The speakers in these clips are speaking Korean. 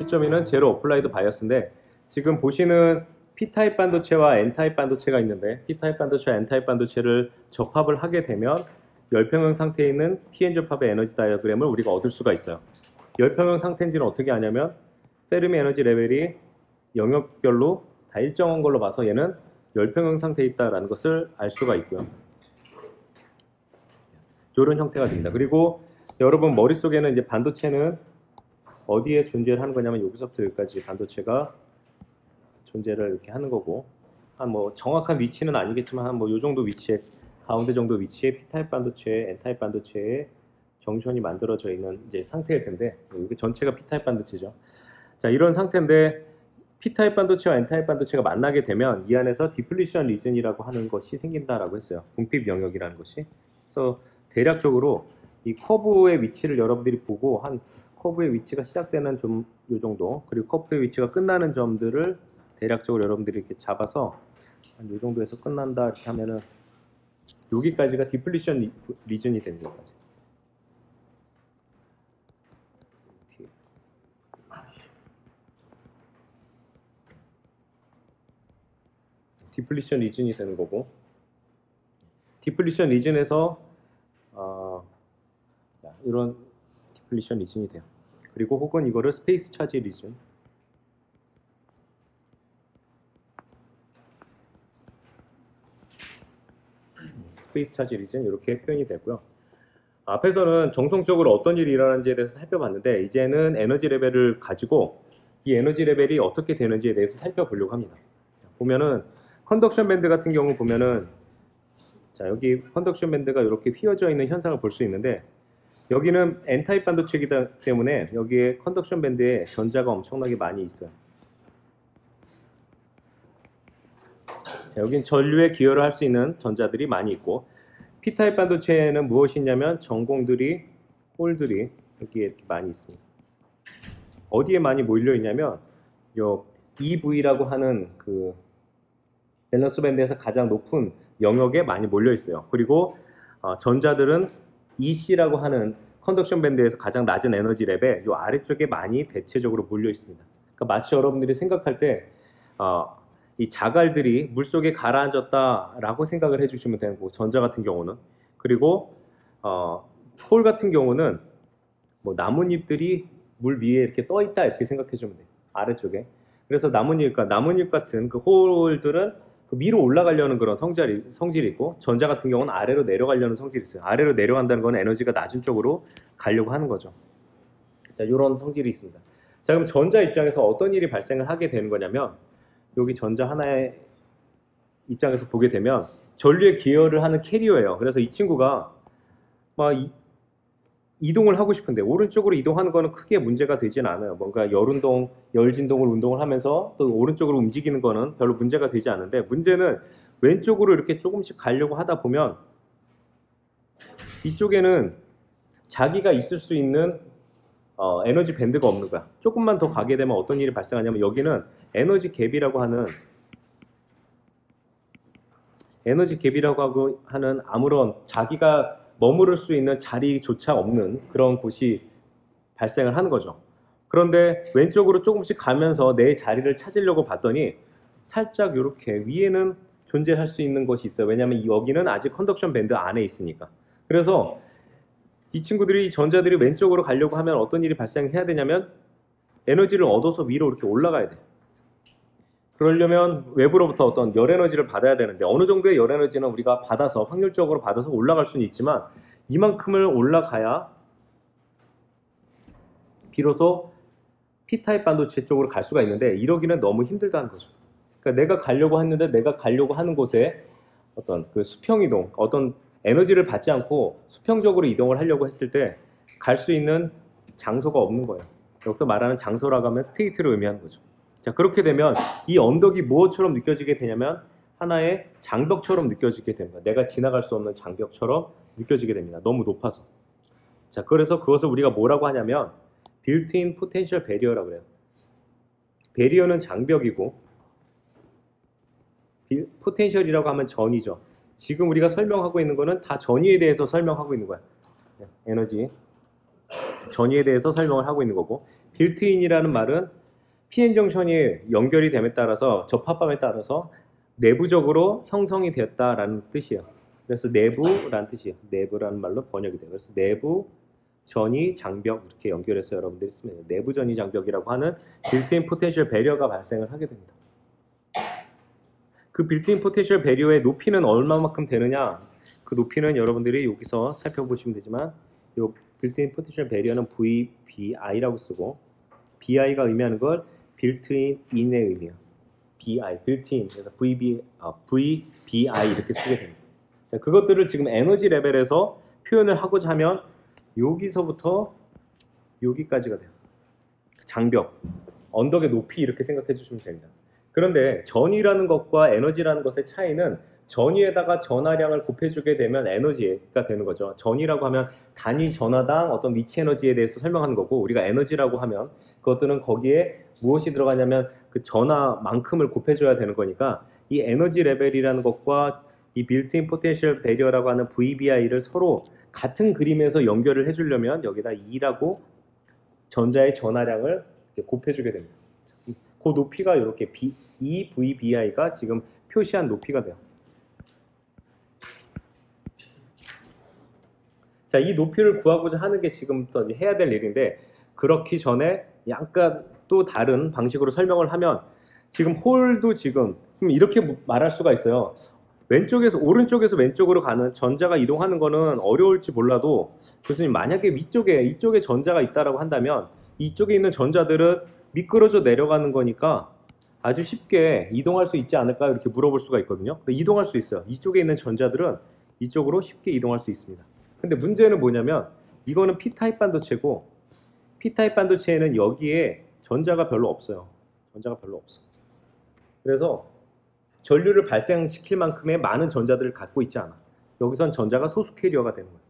시점에는 제로 어플라이드 바이어스인데 지금 보시는 P타입 반도체와 N타입 반도체가 있는데 P타입 반도체와 N타입 반도체를 접합을 하게 되면 열평형 상태에 있는 PN 접합의 에너지 다이어그램을 우리가 얻을 수가 있어요. 열평형 상태인지는 어떻게 아냐면 페르미 에너지 레벨이 영역별로 다 일정한 걸로 봐서 얘는 열평형 상태에 있다는 것을 알 수가 있고요. 이런 형태가 됩니다. 그리고 여러분 머릿속에는 이제 반도체는 어디에 존재를 하는 거냐면 여기서부터 여기까지 반도체가 존재를 이렇게 하는 거고 한 뭐 정확한 위치는 아니겠지만 한 뭐 요 정도 위치에 가운데 정도 위치에 P타입 반도체, N타입 반도체의 정션이 만들어져 있는 이제 상태일 텐데 여기 전체가 P타입 반도체죠. 자, 이런 상태인데 P타입 반도체와 N타입 반도체가 만나게 되면 이 안에서 디플리션 리즌이라고 하는 것이 생긴다라고 했어요. 궁핍 영역이라는 것이. 그래서 대략적으로 이 커브의 위치를 여러분들이 보고 한 커브의 위치가 시작되는 좀 요 정도 그리고 커브의 위치가 끝나는 점들을 대략적으로 여러분들이 이렇게 잡아서 한 요 정도에서 끝난다 이렇게 하면은 여기까지가 디플리션 리즌이 되는 거예요. 디플리션 리즌이 되는 거고 디플리션 리즌에서 이런 디플리션 리즌이 돼요. 그리고 혹은 이거를 스페이스 차지 리즌 스페이스 차지 리즌 이렇게 표현이 되고요. 앞에서는 정성적으로 어떤 일이 일어나는지에 대해서 살펴봤는데 이제는 에너지 레벨을 가지고 이 에너지 레벨이 어떻게 되는지에 대해서 살펴보려고 합니다. 보면은 컨덕션 밴드 같은 경우 보면은 자 여기 컨덕션 밴드가 이렇게 휘어져 있는 현상을 볼 수 있는데 여기는 N타입 반도체이기 때문에 여기에 컨덕션 밴드에 전자가 엄청나게 많이 있어요. 자, 여긴 전류에 기여를 할 수 있는 전자들이 많이 있고 P타입 반도체에는 무엇이 있냐면 전공들이 홀들이 여기에 이렇게 많이 있습니다. 어디에 많이 몰려 있냐면 요 EV라고 하는 그 밸런스 밴드에서 가장 높은 영역에 많이 몰려 있어요. 그리고 전자들은 EC라고 하는 컨덕션 밴드에서 가장 낮은 에너지 레벨 요 아래쪽에 많이 대체적으로 몰려 있습니다. 그러니까 마치 여러분들이 생각할 때 이 자갈들이 물속에 가라앉았다라고 생각을 해주시면 되는 거고 전자 같은 경우는 그리고 홀 같은 경우는 뭐 나뭇잎들이 물 위에 이렇게 떠 있다 이렇게 생각해 주면 돼요. 아래쪽에. 그래서 나뭇잎 같은 그 홀들은 그 위로 올라가려는 그런 성질이 있고 전자 같은 경우는 아래로 내려가려는 성질이 있어요. 아래로 내려간다는 건 에너지가 낮은 쪽으로 가려고 하는 거죠. 자, 이런 성질이 있습니다. 자, 그럼 전자 입장에서 어떤 일이 발생을 하게 되는 거냐면 여기 전자 하나의 입장에서 보게 되면 전류에 기여를 하는 캐리어예요. 그래서 이 친구가 막 이동을 하고 싶은데 오른쪽으로 이동하는 거는 크게 문제가 되진 않아요. 뭔가 열운동, 열진동을 운동을 하면서 또 오른쪽으로 움직이는 거는 별로 문제가 되지 않는데 문제는 왼쪽으로 이렇게 조금씩 가려고 하다 보면 이쪽에는 자기가 있을 수 있는 에너지 밴드가 없는 거야. 조금만 더 가게 되면 어떤 일이 발생하냐면 여기는 에너지 갭이라고 하는 아무런 자기가 머무를 수 있는 자리조차 없는 그런 곳이 발생을 하는 거죠. 그런데 왼쪽으로 조금씩 가면서 내 자리를 찾으려고 봤더니 살짝 이렇게 위에는 존재할 수 있는 것이 있어요. 왜냐하면 여기는 아직 컨덕션 밴드 안에 있으니까. 그래서 이 친구들이 전자들이 왼쪽으로 가려고 하면 어떤 일이 발생해야 되냐면 에너지를 얻어서 위로 이렇게 올라가야 돼요. 그러려면 외부로부터 어떤 열 에너지를 받아야 되는데 어느 정도의 열 에너지는 우리가 받아서 확률적으로 받아서 올라갈 수는 있지만 이만큼을 올라가야 비로소 P타입 반도체 쪽으로 갈 수가 있는데 이러기는 너무 힘들다는 거죠. 그러니까 내가 가려고 했는데 내가 가려고 하는 곳에 어떤 그 수평 이동, 어떤 에너지를 받지 않고 수평적으로 이동을 하려고 했을 때 갈 수 있는 장소가 없는 거예요. 여기서 말하는 장소라고 하면 스테이트를 의미하는 거죠. 자, 그렇게 되면 이 언덕이 무엇처럼 느껴지게 되냐면 하나의 장벽처럼 느껴지게 됩니다. 내가 지나갈 수 없는 장벽처럼 느껴지게 됩니다. 너무 높아서. 자, 그래서 그것을 우리가 뭐라고 하냐면 built-in potential barrier라고 그래요. 베리어는 장벽이고 포텐셜이라고 하면 전이죠. 지금 우리가 설명하고 있는 거는 다 전위에 대해서 설명하고 있는 거야. 에너지 전위에 대해서 설명을 하고 있는 거고 빌트인이라는 말은 pn 정션이 연결이 됨에 따라서 접합함에 따라서 내부적으로 형성이 되었다라는 뜻이에요. 그래서 내부라는 뜻이에요. 내부라는 말로 번역이 돼요. 그래서 내부 전이 장벽 이렇게 연결해서 여러분들이 쓰면 돼요. 내부 전이 장벽이라고 하는 빌트인 포텐셜 배리어가 발생을 하게 됩니다. 그 빌트인 포텐셜 배리어의 높이는 얼마만큼 되느냐? 그 높이는 여러분들이 여기서 살펴보시면 되지만 이 빌트인 포텐셜 배리어는 VBI라고 쓰고 BI가 의미하는 걸 빌트인 인의 의미예요. BI, 빌트인, 그래서 VBI 이렇게 쓰게 됩니다. 자, 그것들을 지금 에너지 레벨에서 표현을 하고자 하면 여기서부터 여기까지가 돼요. 장벽, 언덕의 높이 이렇게 생각해 주시면 됩니다. 그런데 전위라는 것과 에너지라는 것의 차이는 전위에다가 전하량을 곱해주게 되면 에너지가 되는 거죠. 전위라고 하면 단위 전하당 어떤 위치 에너지에 대해서 설명하는 거고 우리가 에너지라고 하면 그것들은 거기에 무엇이 들어가냐면 그 전하만큼을 곱해줘야 되는 거니까 이 에너지 레벨이라는 것과 이 빌트인 포텐셜 배리어라고 하는 VBI를 서로 같은 그림에서 연결을 해주려면 여기다 2라고 전자의 전하량을 곱해주게 됩니다. 그 높이가 이렇게 이 VBI가 지금 표시한 높이가 돼요. 자, 이 높이를 구하고자 하는 게 지금부터 해야 될 일인데 그렇기 전에 약간 또 다른 방식으로 설명을 하면 지금 홀도 지금 이렇게 말할 수가 있어요. 왼쪽에서 오른쪽에서 왼쪽으로 가는 전자가 이동하는 거는 어려울지 몰라도 교수님 만약에 이쪽에 전자가 있다라고 한다면 이쪽에 있는 전자들은 미끄러져 내려가는 거니까 아주 쉽게 이동할 수 있지 않을까요? 이렇게 물어볼 수가 있거든요. 이동할 수 있어요. 이쪽에 있는 전자들은 이쪽으로 쉽게 이동할 수 있습니다. 근데 문제는 뭐냐면 이거는 P타입 반도체고 P타입 반도체에는 여기에 전자가 별로 없어요. 전자가 별로 없어. 그래서 전류를 발생시킬 만큼의 많은 전자들을 갖고 있지 않아. 여기선 전자가 소수 캐리어가 되는 거예요.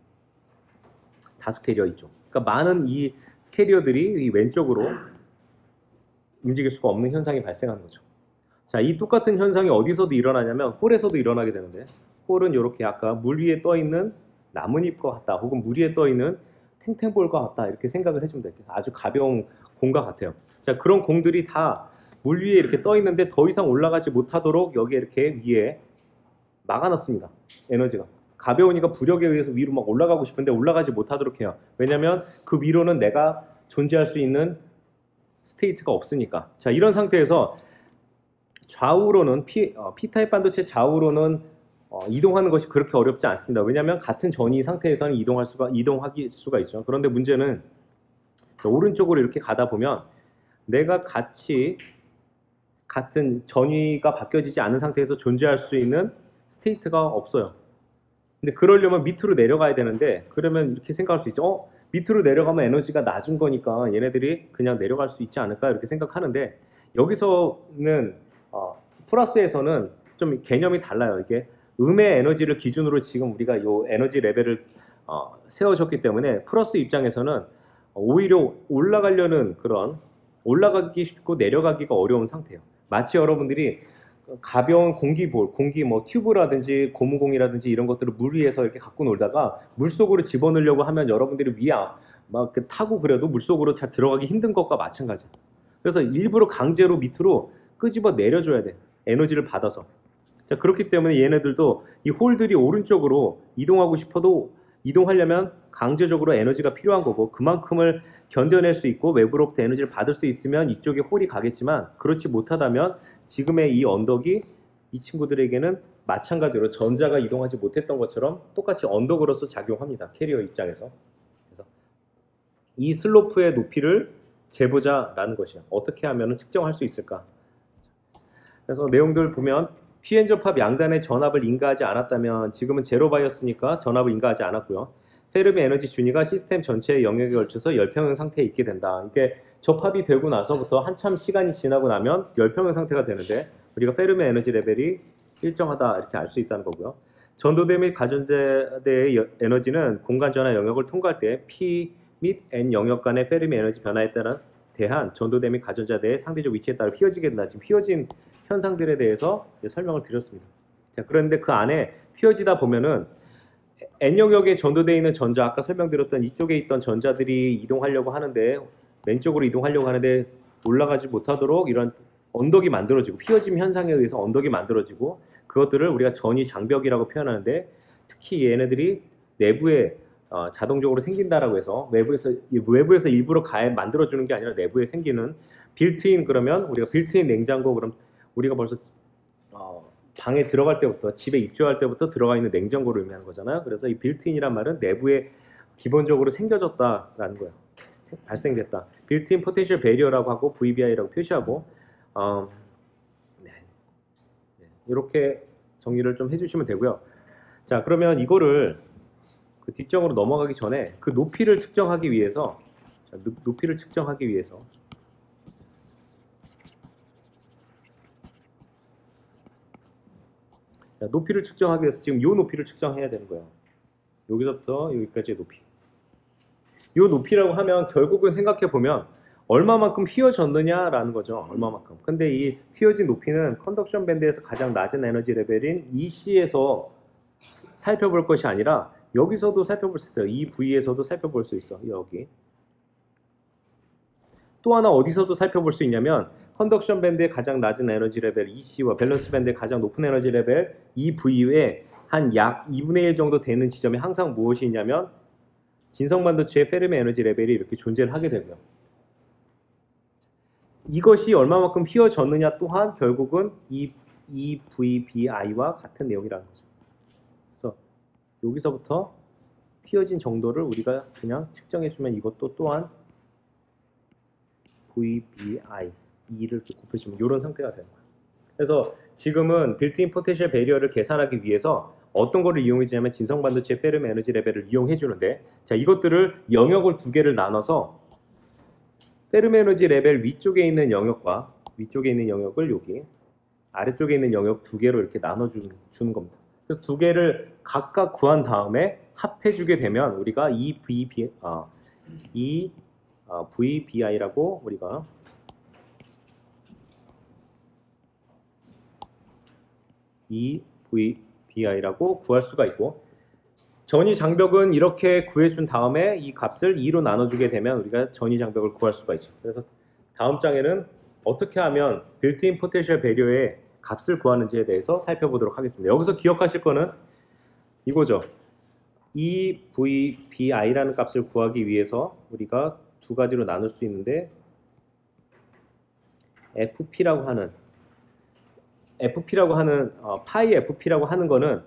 다수 캐리어 이쪽. 그러니까 많은 이 캐리어들이 이 왼쪽으로 움직일 수가 없는 현상이 발생하는 거죠. 자, 이 똑같은 현상이 어디서도 일어나냐면 홀에서도 일어나게 되는데 홀은 이렇게 아까 물 위에 떠 있는 나뭇잎과 같다 혹은 물 위에 떠 있는 탱탱볼과 같다 이렇게 생각을 해주면 돼요. 아주 가벼운 공과 같아요. 자, 그런 공들이 다 물 위에 이렇게 떠 있는데 더 이상 올라가지 못하도록 여기에 이렇게 위에 막아놨습니다. 에너지가. 가벼우니까 부력에 의해서 위로 막 올라가고 싶은데 올라가지 못하도록 해요. 왜냐면 그 위로는 내가 존재할 수 있는 스테이트가 없으니까. 자, 이런 상태에서 좌우로는 P타입 반도체 좌우로는 이동하는 것이 그렇게 어렵지 않습니다. 왜냐하면 같은 전위 상태에서는 이동하기 수가 있죠. 그런데 문제는 오른쪽으로 이렇게 가다 보면 내가 같은 전위가 바뀌어지지 않은 상태에서 존재할 수 있는 스테이트가 없어요. 근데 그러려면 밑으로 내려가야 되는데 그러면 이렇게 생각할 수 있죠. 밑으로 내려가면 에너지가 낮은 거니까 얘네들이 그냥 내려갈 수 있지 않을까 이렇게 생각하는데 여기서는 플러스에서는 좀 개념이 달라요. 이게 음의 에너지를 기준으로 지금 우리가 이 에너지 레벨을 세워줬기 때문에 플러스 입장에서는 오히려 올라가려는 그런 올라가기 쉽고 내려가기가 어려운 상태예요. 마치 여러분들이 가벼운 공기 뭐 튜브라든지 고무공이라든지 이런 것들을 물 위에서 이렇게 갖고 놀다가 물 속으로 집어넣으려고 하면 여러분들이 위에 막 타고 그래도 물 속으로 잘 들어가기 힘든 것과 마찬가지예요. 그래서 일부러 강제로 밑으로 끄집어 내려줘야 돼. 에너지를 받아서. 자, 그렇기 때문에 얘네들도 이 홀들이 오른쪽으로 이동하고 싶어도 이동하려면 강제적으로 에너지가 필요한 거고 그만큼을 견뎌낼 수 있고 외부로부터 에너지를 받을 수 있으면 이쪽에 홀이 가겠지만 그렇지 못하다면 지금의 이 언덕이 이 친구들에게는 마찬가지로 전자가 이동하지 못했던 것처럼 똑같이 언덕으로서 작용합니다. 캐리어 입장에서. 그래서 이 슬로프의 높이를 재보자라는 것이야. 어떻게 하면 측정할 수 있을까? 그래서 내용들 보면 PN 접합 양단의 전압을 인가하지 않았다면 지금은 제로 바이어스니까 전압을 인가하지 않았고요. 페르미 에너지 준위가 시스템 전체의 영역에 걸쳐서 열평형 상태에 있게 된다. 이게 접합이 되고 나서부터 한참 시간이 지나고 나면 열평형 상태가 되는데 우리가 페르미 에너지 레벨이 일정하다 이렇게 알 수 있다는 거고요. 전도대 및 가전자대의 에너지는 공간 전화 영역을 통과할 때 P 및 N 영역 간의 페르미 에너지 변화에 대한 전도대 및 가전자대의 상대적 위치에 따라 휘어지게 된다. 지금 휘어진 현상들에 대해서 설명을 드렸습니다. 자, 그런데 그 안에 휘어지다 보면은 N 영역에 전도되어 있는 전자, 아까 설명드렸던 이쪽에 있던 전자들이 이동하려고 하는데 왼쪽으로 이동하려고 하는데 올라가지 못하도록 이런 언덕이 만들어지고 휘어짐 현상에 의해서 언덕이 만들어지고 그것들을 우리가 전위 장벽이라고 표현하는데 특히 얘네들이 내부에 자동적으로 생긴다라고 해서 외부에서 일부러 만들어주는 게 아니라 내부에 생기는 빌트인 그러면 우리가 빌트인 냉장고 그럼 우리가 벌써 방에 들어갈 때부터 집에 입주할 때부터 들어가 있는 냉장고를 의미하는 거잖아요. 그래서 이 빌트인이란 말은 내부에 기본적으로 생겨졌다라는 거예요. 발생됐다. 빌트인 포텐셜 베리어라고 하고 VBI라고 표시하고 이렇게 정리를 좀 해주시면 되고요. 자, 그러면 이거를 그 뒷정으로 넘어가기 전에 그 높이를 측정하기 위해서 높이를 측정하기 위해서 지금 이 높이를 측정해야 되는 거예요. 여기서부터 여기까지의 높이. 이 높이라고 하면 결국은 생각해 보면 얼마만큼 휘어졌느냐라는 거죠. 얼마만큼. 근데 이 휘어진 높이는 컨덕션 밴드에서 가장 낮은 에너지 레벨인 EC에서 살펴볼 것이 아니라 여기서도 살펴볼 수 있어요. 이 부위에서도 살펴볼 수 있어. 여기. 또 하나 어디서도 살펴볼 수 있냐면 컨덕션 밴드의 가장 낮은 에너지 레벨 EC와 밸런스 밴드의 가장 높은 에너지 레벨 이 부위에 한 약 2분의 1 정도 되는 지점이 항상 무엇이 있냐면 진성 반도체의 페르미 에너지 레벨이 이렇게 존재를 하게 되고요. 이것이 얼마만큼 휘어졌느냐 또한 결국은 이 VBI와 같은 내용이라는 거죠. 그래서 여기서부터 휘어진 정도를 우리가 그냥 측정해주면 이것도 또한 VBI 2를 곱해주면 이런 상태가 되는 거예요. 그래서 지금은 빌트인 포텐셜 베리어를 계산하기 위해서 어떤 거를 이용해주냐면 진성 반도체 페르미 에너지 레벨을 이용해 주는데 자 이것들을 영역을 두 개를 나눠서 페르미 에너지 레벨 위쪽에 있는 영역과 위쪽에 있는 영역을 여기 아래쪽에 있는 영역 두 개로 이렇게 나눠주는 겁니다. 그래서 두 개를 각각 구한 다음에 합해주게 되면 우리가 이 VBI라고 우리가 이 VBI라고 구할 수가 있고 전위 장벽은 이렇게 구해준 다음에 이 값을 2로 나눠주게 되면 우리가 전위 장벽을 구할 수가 있죠. 그래서 다음 장에는 어떻게 하면 빌트인 포텐셜 베리어의 값을 구하는지에 대해서 살펴보도록 하겠습니다. 여기서 기억하실 거는 이거죠. 이 VBI라는 값을 구하기 위해서 우리가 두 가지로 나눌 수 있는데 FP라고 하는 파이 FP라고 하는 거는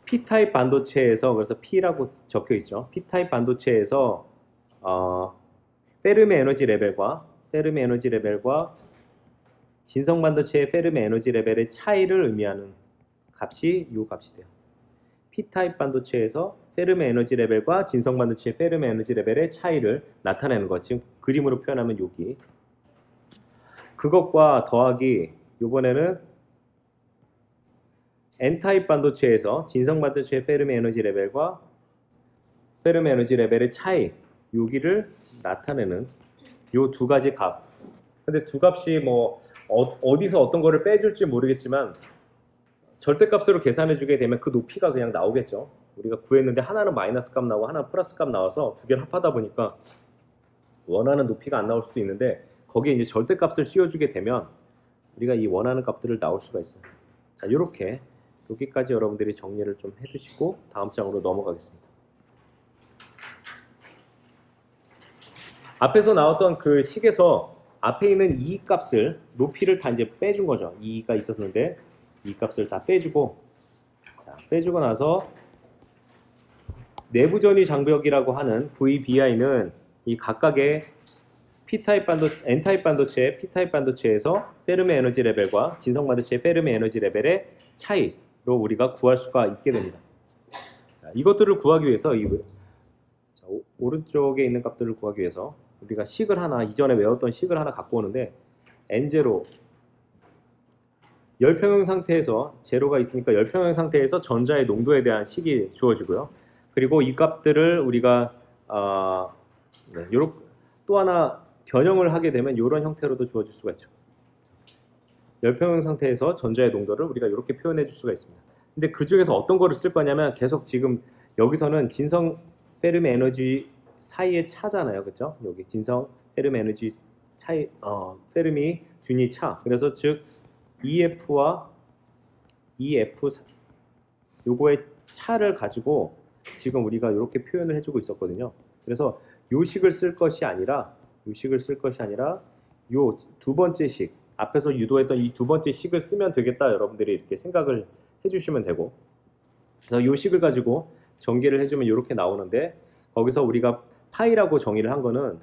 P타입 반도체에서 그래서 P라고 적혀 있죠. P타입 반도체에서 페르미 에너지 레벨과 진성 반도체의 페르미 에너지 레벨의 차이를 의미하는 값이 이 값이 돼요. P타입 반도체에서 페르미 에너지 레벨과 진성 반도체의 페르미 에너지 레벨의 차이를 나타내는 것. 지금 그림으로 표현하면 여기. 그것과 더하기 이번에는 N타입 반도체에서 진성 반도체의 페르미 에너지 레벨과 페르미 에너지 레벨의 차이 여기를 나타내는 이 두 가지 값. 근데 두 값이 뭐 어디서 어떤 거를 빼줄지 모르겠지만 절대값으로 계산해 주게 되면 그 높이가 그냥 나오겠죠. 우리가 구했는데 하나는 마이너스 값 나오고 하나는 플러스 값 나와서 두 개를 합하다 보니까 원하는 높이가 안 나올 수도 있는데 거기에 이제 절대값을 씌워주게 되면 우리가 이 원하는 값들을 나올 수가 있어요. 자, 이렇게 여기까지 여러분들이 정리를 좀 해두시고 다음 장으로 넘어가겠습니다. 앞에서 나왔던 그 식에서 앞에 있는 이 값을 높이를 다 이제 빼준 거죠. 2가 있었는데 이 값을 다 빼주고 자, 빼주고 나서 내부 전위 장벽이라고 하는 VBI는 이 각각의 P타입 반도체, N타입 반도체, P타입 반도체에서 페르미 에너지 레벨과 진성 반도체의 페르미 에너지 레벨의 차이로 우리가 구할 수가 있게 됩니다. 자, 이것들을 구하기 위해서 오른쪽에 있는 값들을 구하기 위해서 우리가 식을 하나 이전에 외웠던 식을 하나 갖고 오는데 N0 열평형 상태에서 제로가 있으니까 열평형 상태에서 전자의 농도에 대한 식이 주어지고요. 그리고 이 값들을 우리가 또 하나 변형을 하게 되면 이런 형태로도 주어질 수가 있죠. 열평형 상태에서 전자의 농도를 우리가 이렇게 표현해 줄 수가 있습니다. 근데 그 중에서 어떤 거를 쓸 거냐면 계속 지금 여기서는 진성 페르미 에너지 사이의 차잖아요. 그렇죠? 여기 진성 페르미 에너지 차이, 페르미 균이 차. 그래서 즉 EF와 EF 요거의 차를 가지고 지금 우리가 이렇게 표현을 해주고 있었거든요. 그래서 요식을 쓸 것이 아니라 요 두 번째 식, 앞에서 유도했던 이 두 번째 식을 쓰면 되겠다, 여러분들이 이렇게 생각을 해주시면 되고, 그래서 요 식을 가지고 전개를 해주면 이렇게 나오는데, 거기서 우리가 파이라고 정의를 한 거는,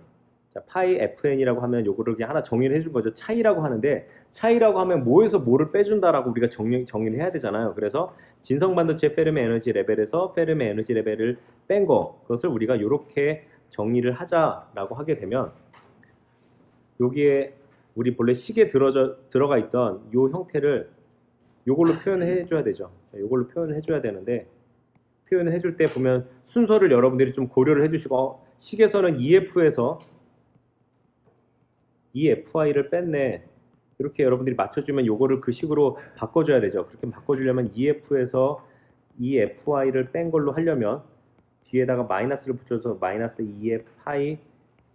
자, 파이 FN이라고 하면 요거를 그냥 하나 정의를 해준 거죠. 차이라고 하는데, 차이라고 하면 뭐에서 뭐를 빼준다라고 우리가 정의를 해야 되잖아요. 그래서 진성반도체 페르미 에너지 레벨에서 페르미 에너지 레벨을 뺀 거, 그것을 우리가 이렇게 정리를 하자라고 하게 되면, 여기에 우리 본래 식에 들어가 있던 요 형태를 요걸로 표현을 해줘야 되죠. 요걸로 표현을 해줘야 되는데, 표현을 해줄 때 보면 순서를 여러분들이 좀 고려를 해주시고, 식에서는 EF에서 EFI를 뺐네, 이렇게 여러분들이 맞춰주면 요거를 그 식으로 바꿔줘야 되죠. 그렇게 바꿔주려면 EF에서 EFI를 뺀 걸로 하려면 뒤에다가 마이너스를 붙여서 마이너스 EFI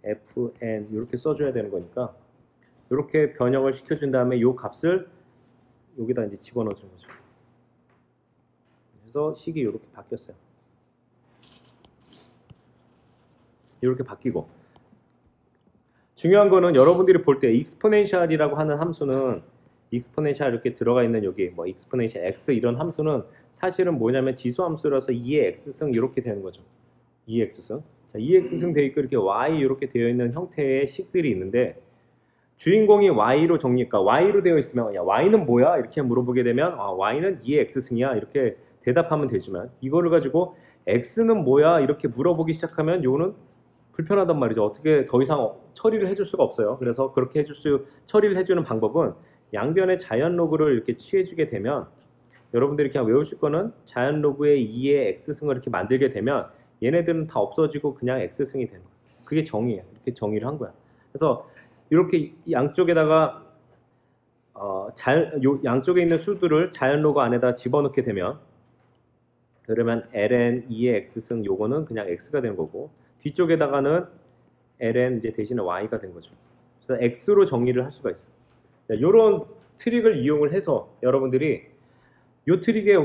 FN 이렇게 써줘야 되는 거니까, 이렇게 변형을 시켜준 다음에 요 값을 여기다 이제 집어넣어준 거죠. 그래서 식이 이렇게 바뀌었어요. 이렇게 바뀌고, 중요한 거는 여러분들이 볼 때 익스포넨셜이라고 하는 함수는, 익스포넨셜 이렇게 들어가 있는 여기 뭐 익스포넨셜 x 이런 함수는 사실은 뭐냐면 지수 함수라서 2의 x승 이렇게 되는 거죠. 2x승. 자, 2x승 되어 있고 이렇게 y 이렇게 되어 있는 형태의 식들이 있는데, 주인공이 y로 정리니까 y로 되어 있으면 야, y는 뭐야? 이렇게 물어보게 되면 y는 2의 x승이야 이렇게 대답하면 되지만, 이거를 가지고 x는 뭐야? 이렇게 물어보기 시작하면 요는 불편하단 말이죠. 어떻게 더 이상 처리를 해줄 수가 없어요. 그래서 그렇게 처리를 해주는 방법은 양변의 자연 로그를 이렇게 취해주게 되면, 여러분들이 그냥 외우실 거는 자연 로그의 2의 x승을 이렇게 만들게 되면 얘네들은 다 없어지고 그냥 x승이 되는 거예요. 그게 정의예요. 이렇게 정의를 한 거야. 그래서 이렇게 양쪽에다가 양쪽에 있는 수들을 자연 로그 안에다 집어넣게 되면, 그러면 ln 2의 x승 요거는 그냥 x가 되는 거고, 뒤쪽에다가는 ln 이제 대신에 y가 된 거죠. 그래서 x로 정리를 할 수가 있어요. 이런 트릭을 이용을 해서 여러분들이 이 트릭에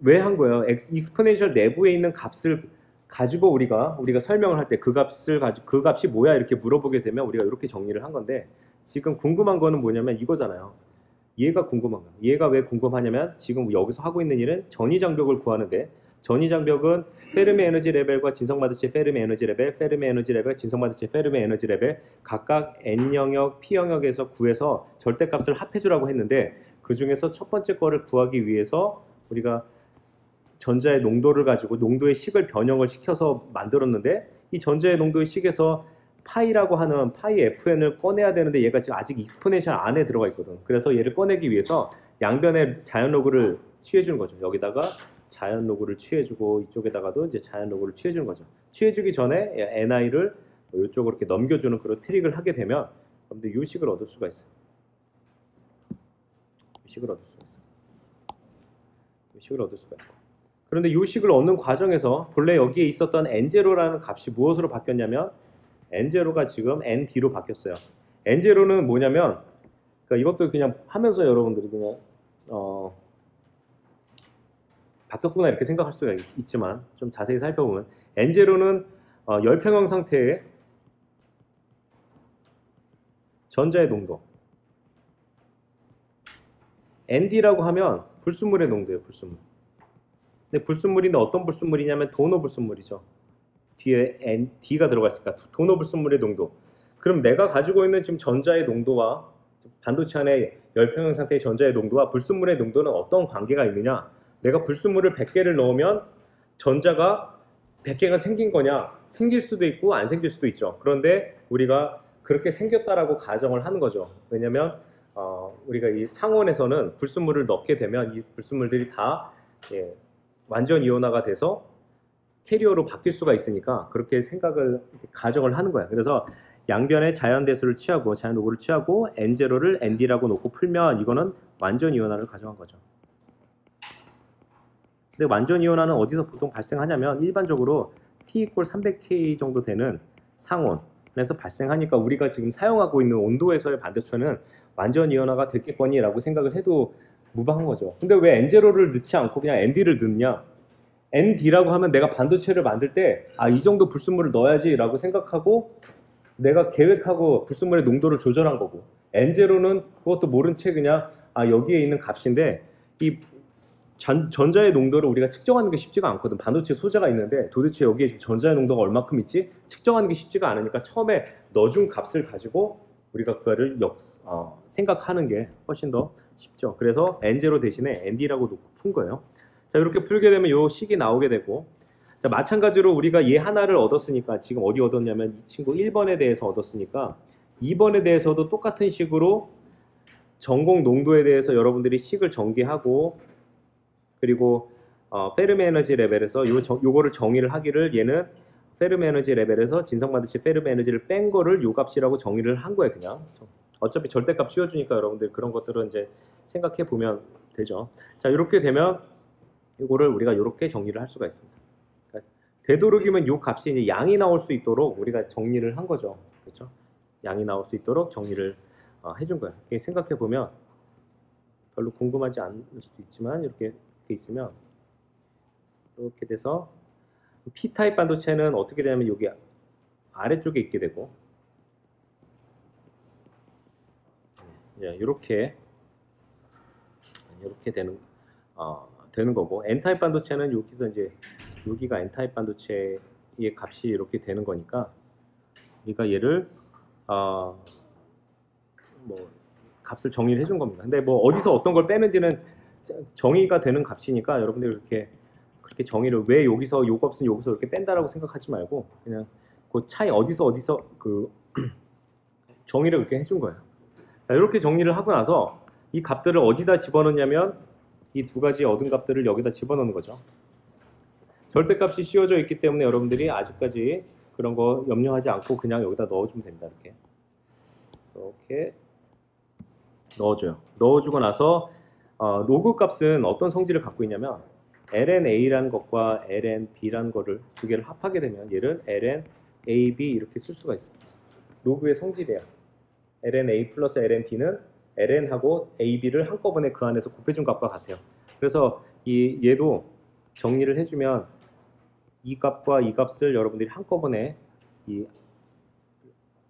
왜 한 거예요? 익스포넨셜 내부에 있는 값을 가지고 우리가 설명을 할 때 그 값을 가지고 그 값이 뭐야 이렇게 물어보게 되면 우리가 이렇게 정리를 한 건데, 지금 궁금한 거는 뭐냐면 이거잖아요. 얘가 궁금한 거예요. 얘가 왜 궁금하냐면 지금 여기서 하고 있는 일은 전위장벽을 구하는데, 전위장벽은 페르미 에너지 레벨과 진성반도체 페르미 에너지 레벨, 페르미 에너지 레벨, 진성반도체 페르미 에너지 레벨 각각 n 영역, p 영역에서 구해서 절대값을 합해주라고 했는데, 그 중에서 첫 번째 거를 구하기 위해서 우리가 전자의 농도를 가지고 농도의 식을 변형을 시켜서 만들었는데, 이 전자의 농도의 식에서 파이라고 하는 파이 FN을 꺼내야 되는데 얘가 지금 아직 익스포넨셜 안에 들어가 있거든. 그래서 얘를 꺼내기 위해서 양변에 자연 로그를 취해주는 거죠. 여기다가 자연 로그를 취해주고 이쪽에다가도 이제 자연 로그를 취해주는 거죠. 취해주기 전에 NI를 이쪽으로 이렇게 넘겨주는 그런 트릭을 하게 되면 여러분들 이 식을 얻을 수가 있어요. 이 식을 얻을 수가 있어요. 이 식을 얻을 수가 있고. 그런데 이 식을 얻는 과정에서 본래 여기에 있었던 n0라는 값이 무엇으로 바뀌었냐면, n0가 지금 nd로 바뀌었어요. n0는 뭐냐면, 그러니까 이것도 그냥 하면서 여러분들이 그냥 바뀌었구나 이렇게 생각할 수가 있지만, 좀 자세히 살펴보면 n0는 열평형 상태의 전자의 농도, nd라고 하면 불순물의 농도예요. 불순물. 근데 불순물인데 어떤 불순물이냐면 도너 불순물이죠. 뒤에 D가 들어가 있으니까 도너 불순물의 농도. 그럼 내가 가지고 있는 지금 전자의 농도와 반도체 안에 열평형 상태의 전자의 농도와 불순물의 농도는 어떤 관계가 있느냐? 내가 불순물을 100개를 넣으면 전자가 100개가 생긴 거냐? 생길 수도 있고 안 생길 수도 있죠. 그런데 우리가 그렇게 생겼다라고 가정을 하는 거죠. 왜냐면 우리가 이 상온에서는 불순물을 넣게 되면 이 불순물들이 다 완전 이온화가 돼서 캐리어로 바뀔 수가 있으니까 그렇게 생각을 가정을 하는 거야. 그래서 양변에 자연 대수를 취하고 자연 로그를 취하고 n0를 nd라고 놓고 풀면 이거는 완전 이온화를 가정한 거죠. 근데 완전 이온화는 어디서 보통 발생하냐면 일반적으로 T = 300K 정도 되는 상온, 에서 발생하니까 우리가 지금 사용하고 있는 온도에서의 반도체는 완전 이온화가 됐겠거니라고 생각을 해도 무방한 거죠. 근데 왜 N0를 넣지 않고 그냥 ND를 넣냐? ND라고 하면 내가 반도체를 만들 때 이 정도 불순물을 넣어야지라고 생각하고 내가 계획하고 불순물의 농도를 조절한 거고, N0는 그것도 모른 채 그냥 여기에 있는 값인데, 이 전자의 농도를 우리가 측정하는 게 쉽지가 않거든. 반도체 소재가 있는데 도대체 여기에 전자의 농도가 얼마큼 있지? 측정하는 게 쉽지가 않으니까 처음에 넣어준 값을 가지고 우리가 그거를 생각하는 게 훨씬 더 쉽죠. 그래서 N0 대신에 ND라고 놓고 푼 거예요. 자, 이렇게 풀게 되면 이 식이 나오게 되고, 자, 마찬가지로 우리가 얘 하나를 얻었으니까 지금 어디 얻었냐면 이 친구 1번에 대해서 얻었으니까 2번에 대해서도 똑같은 식으로 전공 농도에 대해서 여러분들이 식을 전개하고, 그리고 페르미 에너지 레벨에서 요거를 정의를 하기를, 얘는 페르미 에너지 레벨에서 진성반도체 페르미 에너지를 뺀 거를 요 값이라고 정의를 한 거예요. 그냥 어차피 절대값 씌워주니까 여러분들 그런 것들은 이제 생각해 보면 되죠. 자, 이렇게 되면 이거를 우리가 이렇게 정리를 할 수가 있습니다. 그러니까 되도록이면 요 값이 이제 양이 나올 수 있도록 우리가 정리를 한 거죠. 그렇죠? 양이 나올 수 있도록 정리를 해준 거예요. 생각해 보면 별로 궁금하지 않을 수도 있지만 이렇게 있으면 이렇게 돼서 P타입 반도체는 어떻게 되냐면 여기 아래쪽에 있게 되고, 이렇게 되는 거고, N타입 반도체는 여기서 이제 여기가 N타입 반도체의 값이 이렇게 되는 거니까 우리가 얘를 값을 정리를 해준 겁니다. 근데 뭐 어디서 어떤 걸 빼는지는 정의가 되는 값이니까 여러분들 그렇게 정의를 왜 여기서 요 값은 여기서 이렇게 뺀다라고 생각하지 말고 그냥 그 차이 어디서 그 정의를 그렇게 해준 거예요. 자, 이렇게 정리를 하고 나서 이 값들을 어디다 집어넣냐면 이 두 가지 얻은 값들을 여기다 집어넣는 거죠. 절대값이 씌워져 있기 때문에 여러분들이 아직까지 그런 거 염려하지 않고 그냥 여기다 넣어주면 됩니다. 이렇게 넣어줘요. 넣어주고 나서 로그 값은 어떤 성질을 갖고 있냐면 lnA라는 것과 lnB라는 거를 두 개를 합하게 되면 얘를 lnAB 이렇게 쓸 수가 있습니다. 로그의 성질이에요. lnA 플러스 lnB는 ln하고 AB를 한꺼번에 그 안에서 곱해준 값과 같아요. 그래서 얘도 정리를 해주면 이 값과 이 값을 여러분들이 한꺼번에 이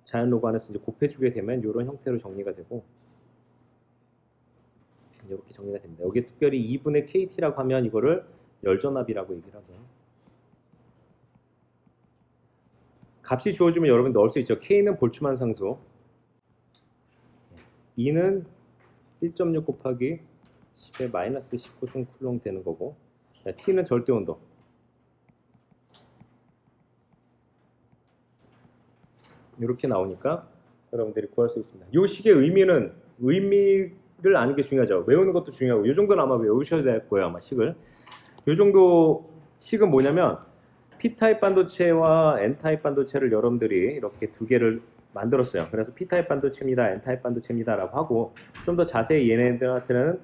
자연 로그 안에서 이제 곱해주게 되면 이런 형태로 정리가 되고, 이렇게 정리가 됩니다. 여기 특별히 2분의 KT라고 하면 이거를 열전압이라고 얘기를 하고요. 값이 주어지면 여러분 넣을 수 있죠. K는 볼츠만 상수, E는 1.6 곱하기 10의 마이너스 19종 쿨롱 되는 거고, T는 절대 온도. 이렇게 나오니까 여러분들이 구할 수 있습니다. 이 식의 의미를 아는 게 중요하죠. 외우는 것도 중요하고, 이 정도는 아마 외우셔야 될 거예요. 아마 식을. 이 정도 식은 뭐냐면 P타입 반도체와 N타입 반도체를 여러분들이 이렇게 두 개를 만들었어요. 그래서 P타입 반도체입니다, N타입 반도체입니다 라고 하고, 좀 더 자세히 얘네들한테는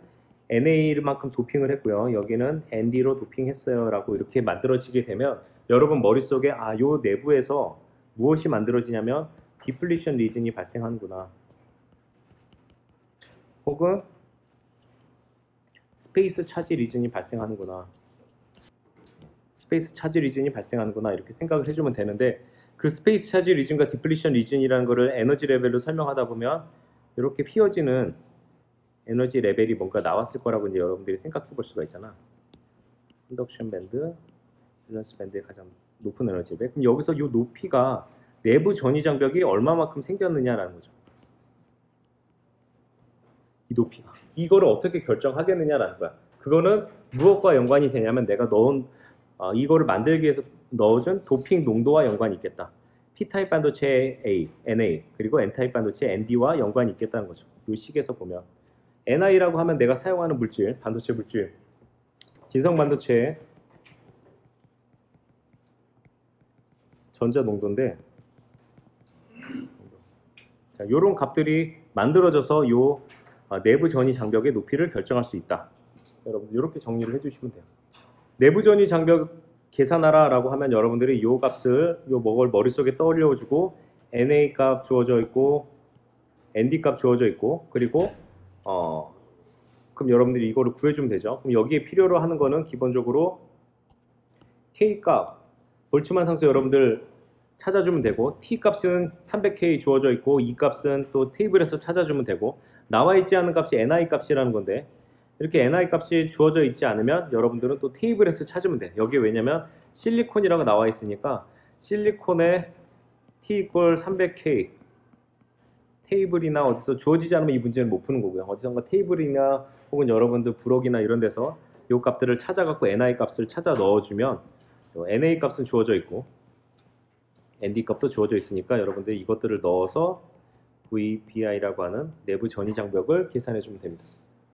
NA만큼 도핑을 했고요, 여기는 ND로 도핑했어요 라고 이렇게 만들어지게 되면 여러분 머릿속에 요 내부에서 무엇이 만들어지냐면 디플리션 리즌이 발생하는구나, 혹은 스페이스 차지 리즌이 발생하는구나, 이렇게 생각을 해주면 되는데, 그 스페이스 차지 리즌과 디플리션 리즌이라는 거를 에너지 레벨로 설명하다 보면 이렇게 휘어지는 에너지 레벨이 뭔가 나왔을 거라고 이제 여러분들이 생각해 볼 수가 있잖아. 인덕션 밴드, 밸런스 밴드의 가장 높은 에너지 레벨. 그럼 여기서 이 높이가 내부 전위 장벽이 얼마만큼 생겼느냐라는 거죠. 이 높이가. 이거를 어떻게 결정하겠느냐라는 거야. 그거는 무엇과 연관이 되냐면 내가 넣은 이거를 만들기 위해서 넣어준 도핑 농도와 연관이 있겠다. P타입 반도체 A, NA, 그리고 N타입 반도체 ND와 연관이 있겠다는 거죠. 이 식에서 보면 NI라고 하면 내가 사용하는 물질, 반도체 물질, 진성 반도체의 전자 농도인데, 자, 이런 값들이 만들어져서 요 내부 전위 장벽의 높이를 결정할 수 있다. 여러분 이렇게 정리를 해주시면 돼요. 내부 전위 장벽 계산하라 라고 하면 여러분들이 요 값을 뭘 머릿속에 떠올려주고 NA 값 주어져 있고 ND 값 주어져 있고 그리고 그럼 여러분들이 이거를 구해주면 되죠. 그럼 여기에 필요로 하는 거는 기본적으로 K 값 볼츠만 상수 여러분들 찾아주면 되고 T 값은 300K 주어져 있고 E 값은 또 테이블에서 찾아주면 되고 나와 있지 않은 값이 NI 값이라는 건데 이렇게 NI 값이 주어져 있지 않으면 여러분들은 또 테이블에서 찾으면 돼. 여기 왜냐면 실리콘이라고 나와 있으니까 실리콘에 T 이퀄 300K 테이블이나 어디서 주어지지 않으면 이 문제는 못 푸는 거고요. 어디선가 테이블이나 혹은 여러분들 부록이나 이런 데서 이 값들을 찾아갖고 NI 값을 찾아 넣어주면 NA 값은 주어져 있고 ND 값도 주어져 있으니까 여러분들 이것들을 넣어서 VBI라고 하는 내부 전위 장벽을 계산해 주면 됩니다.